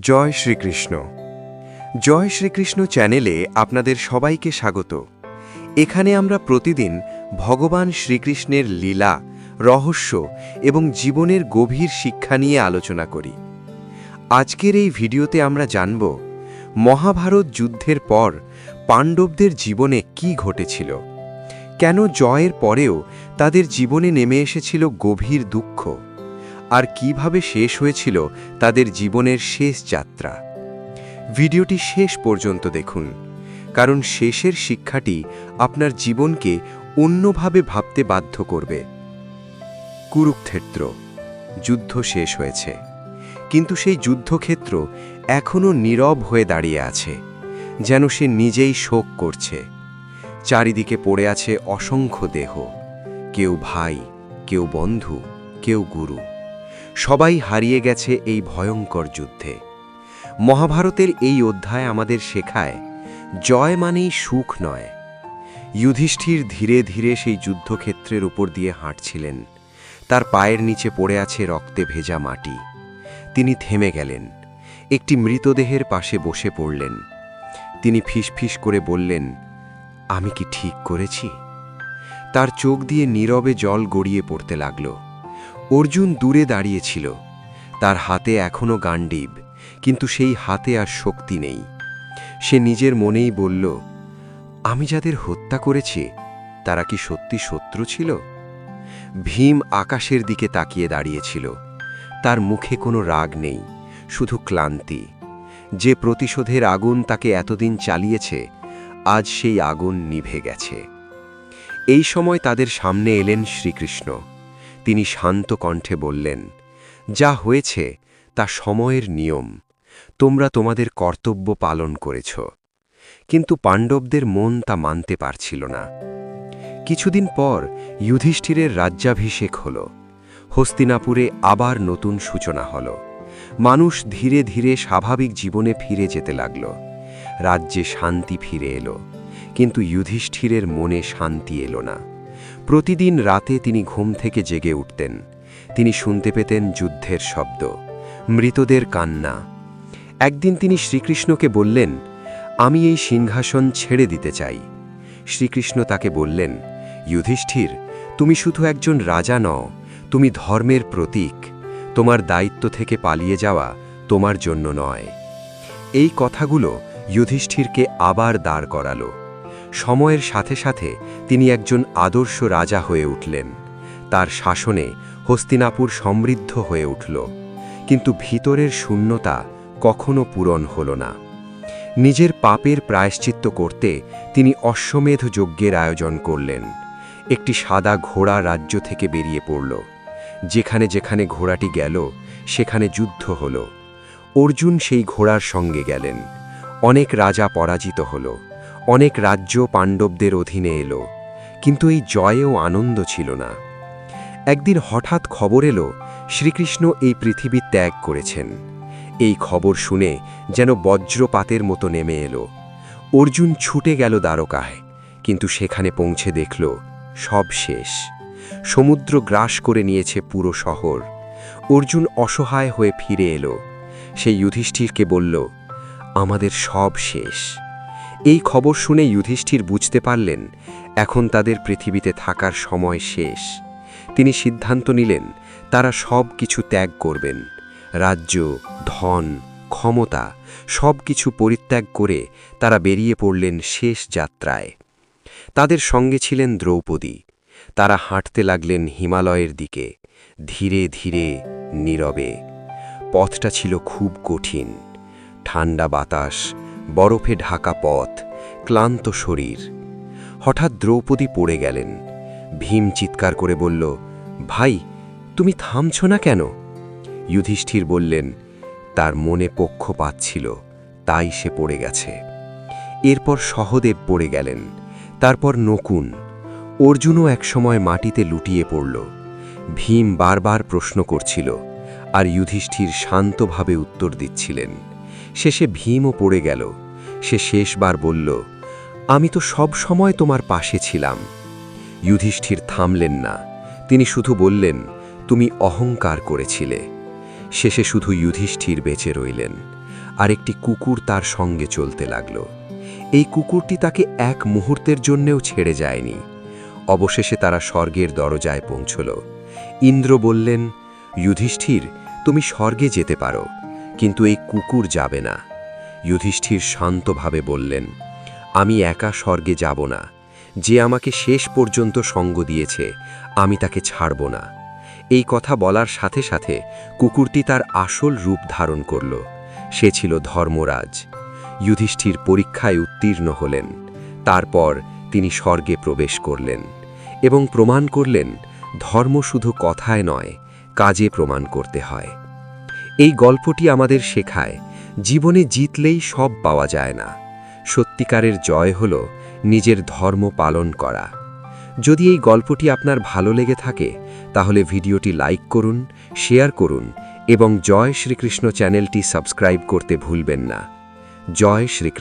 জয় শ্রীকৃষ্ণ। জয় শ্রীকৃষ্ণ চ্যানেলে আপনাদের সবাইকে স্বাগত। এখানে আমরা প্রতিদিন ভগবান শ্রীকৃষ্ণের লীলা, রহস্য এবং জীবনের গভীর শিক্ষা নিয়ে আলোচনা করি। আজকের এই ভিডিওতে আমরা জানব মহাভারত যুদ্ধের পর পাণ্ডবদের জীবনে কি ঘটেছিল, কেন জয়ের পরেও তাদের জীবনে নেমে এসেছিল গভীর দুঃখ, আর কিভাবে শেষ হয়েছিল তাদের জীবনের শেষ যাত্রা। ভিডিওটি শেষ পর্যন্ত দেখুন, কারণ শেষের শিক্ষাটি আপনার জীবনকে অন্যভাবে ভাবতে বাধ্য করবে। কুরুক্ষেত্র যুদ্ধ শেষ হয়েছে, কিন্তু সেই যুদ্ধক্ষেত্র এখনও নীরব হয়ে দাঁড়িয়ে আছে, যেন সে নিজেই শোক করছে। চারিদিকে পড়ে আছে অসংখ্য দেহ, কেউ ভাই, কেউ বন্ধু, কেউ গুরু। সবাই হারিয়ে গেছে এই ভয়ঙ্কর যুদ্ধে। মহাভারতের এই অধ্যায় আমাদের শেখায়, জয় মানেই সুখ নয়। যুধিষ্ঠির ধীরে ধীরে সেই যুদ্ধক্ষেত্রের উপর দিয়ে হাঁটছিলেন। তার পায়ের নিচে পড়ে আছে রক্তে ভেজা মাটি। তিনি থেমে গেলেন, একটি মৃতদেহের পাশে বসে পড়লেন। তিনি ফিসফিস করে বললেন, আমি কি ঠিক করেছি? তার চোখ দিয়ে নীরবে জল গড়িয়ে পড়তে লাগল। অর্জুন দূরে দাঁড়িয়েছিল, তার হাতে এখনও গান্ডীব, কিন্তু সেই হাতে আর শক্তি নেই। সে নিজের মনেই বলল, আমি যাদের হত্যা করেছি তারা কি সত্যি শত্রু ছিল? ভীম আকাশের দিকে তাকিয়ে দাঁড়িয়েছিল। তার মুখে কোনো রাগ নেই, শুধু ক্লান্তি। যে প্রতিশোধের আগুন তাকে এতদিন চালিয়েছে, আজ সেই আগুন নিভে গেছে। এই সময় তাদের সামনে এলেন শ্রীকৃষ্ণ। তিনি শান্ত কণ্ঠে বললেন, যা হয়েছে তা সময়ের নিয়ম। তোমরা তোমাদের কর্তব্য পালন করেছ। কিন্তু পাণ্ডবদের মন তা মানতে পারছিল না। কিছুদিন পর যুধিষ্ঠিরের রাজ্যাভিষেক হল। হস্তিনাপুরে আবার নতুন সূচনা হল। মানুষ ধীরে ধীরে স্বাভাবিক জীবনে ফিরে যেতে লাগল। রাজ্যে শান্তি ফিরে এলো, কিন্তু যুধিষ্ঠিরের মনে শান্তি এলো না। প্রতিদিন রাতে তিনি ঘুম থেকে জেগে উঠতেন। তিনি শুনতে পেতেন যুদ্ধের শব্দ, মৃতদের কান্না। একদিন তিনি শ্রীকৃষ্ণকে বললেন, আমি এই সিংহাসন ছেড়ে দিতে চাই। শ্রীকৃষ্ণ তাকে বললেন, যুধিষ্ঠির, তুমি শুধু একজন রাজা নও, তুমি ধর্মের প্রতীক। তোমার দায়িত্ব থেকে পালিয়ে যাওয়া তোমার জন্য নয়। এই কথাগুলো যুধিষ্ঠিরকে আবার দাঁড় করালো। সময়ের সাথে সাথে তিনি একজন আদর্শ রাজা হয়ে উঠলেন। তার শাসনে হস্তিনাপুর সমৃদ্ধ হয়ে উঠল, কিন্তু ভিতরের শূন্যতা কখনো পূরণ হল না। নিজের পাপের প্রায়শ্চিত্ত করতে তিনি অশ্বমেধ যজ্ঞের আয়োজন করলেন। একটি সাদা ঘোড়া রাজ্য থেকে বেরিয়ে পড়ল। যেখানে যেখানে ঘোড়াটি গেল সেখানে যুদ্ধ হল। অর্জুন সেই ঘোড়ার সঙ্গে গেলেন। অনেক রাজা পরাজিত হল, অনেক রাজ্য পাণ্ডবদের অধীনে এলো, কিন্তু এই জয়েও আনন্দ ছিল না। একদিন হঠাৎ খবর এলো, শ্রীকৃষ্ণ এই পৃথিবী ত্যাগ করেছেন। এই খবর শুনে যেন বজ্রপাতের মতো নেমে এলো। অর্জুন ছুটে গেল দ্বারকায়, কিন্তু সেখানে পৌঁছে দেখল সব শেষ। সমুদ্র গ্রাস করে নিয়েছে পুরো শহর। অর্জুন অসহায় হয়ে ফিরে এলো। সেই যুধিষ্ঠিরকে বলল, আমাদের সব শেষ। এই খবর শুনে যুধিষ্ঠির বুঝতে পারলেন, এখন তাদের পৃথিবীতে থাকার সময় শেষ। তিনি সিদ্ধান্ত নিলেন, তারা সব কিছু ত্যাগ করবেন। রাজ্য, ধন, ক্ষমতা সব কিছু পরিত্যাগ করে তারা বেরিয়ে পড়লেন শেষ যাত্রায়। তাদের সঙ্গে ছিলেন দ্রৌপদী। তারা হাঁটতে লাগলেন হিমালয়ের দিকে, ধীরে ধীরে, নীরবে। পথটা ছিল খুব কঠিন। ঠান্ডা বাতাস, বরফে ঢাকা পথ, ক্লান্ত শরীর। হঠাৎ দ্রৌপদী পড়ে গেলেন। ভীম চিৎকার করে বলল, ভাই, তুমি থামছ না কেন? যুধিষ্ঠির বললেন, তার মনে পক্ষপাত ছিল, তাই সে পড়ে গেছে। এরপর সহদেব পড়ে গেলেন, তারপর নকুন। অর্জুনও একসময় মাটিতে লুটিয়ে পড়ল। ভীম বারবার প্রশ্ন করছিল, আর যুধিষ্ঠির শান্তভাবে উত্তর দিচ্ছিলেন। শেষে ভীমও পড়ে গেল। সে শেষবার বলল, আমি তো সব সময় তোমার পাশে ছিলাম। যুধিষ্ঠির থামলেন না। তিনি শুধু বললেন, তুমি অহংকার করেছিলে। শেষে শুধু যুধিষ্ঠির বেঁচে রইলেন। আর একটি কুকুর তার সঙ্গে চলতে লাগল। এই কুকুরটি তাকে এক মুহূর্তের জন্যেও ছেড়ে যায়নি। অবশেষে তারা স্বর্গের দরজায় পৌঁছল। ইন্দ্র বললেন, যুধিষ্ঠির, তুমি স্বর্গে যেতে পারো, কিন্তু এই কুকুর যাবে না। যুধিষ্ঠির শান্তভাবে বললেন, আমি একা স্বর্গে যাব না। যে আমাকে শেষ পর্যন্ত সঙ্গ দিয়েছে, আমি তাকে ছাড়ব না। এই কথা বলার সাথে সাথে কুকুরটি তার আসল রূপ ধারণ করল। সে ছিল ধর্মরাজ। যুধিষ্ঠির পরীক্ষায় উত্তীর্ণ হলেন। তারপর তিনি স্বর্গে প্রবেশ করলেন এবং প্রমাণ করলেন, ধর্ম শুধু কথায় নয়, কাজে প্রমাণ করতে হয়। এই গল্পটি আমাদের শেখায়, জীবনে জিতলেই সব পাওয়া যায় না। সত্যিকারের জয় হল নিজের ধর্ম পালন করা। যদি এই গল্পটি আপনার ভালো লেগে থাকে, তাহলে ভিডিওটি লাইক করুন, শেয়ার করুন এবং জয় শ্রীকৃষ্ণ চ্যানেলটি সাবস্ক্রাইব করতে ভুলবেন না। জয় শ্রীকৃষ্ণ।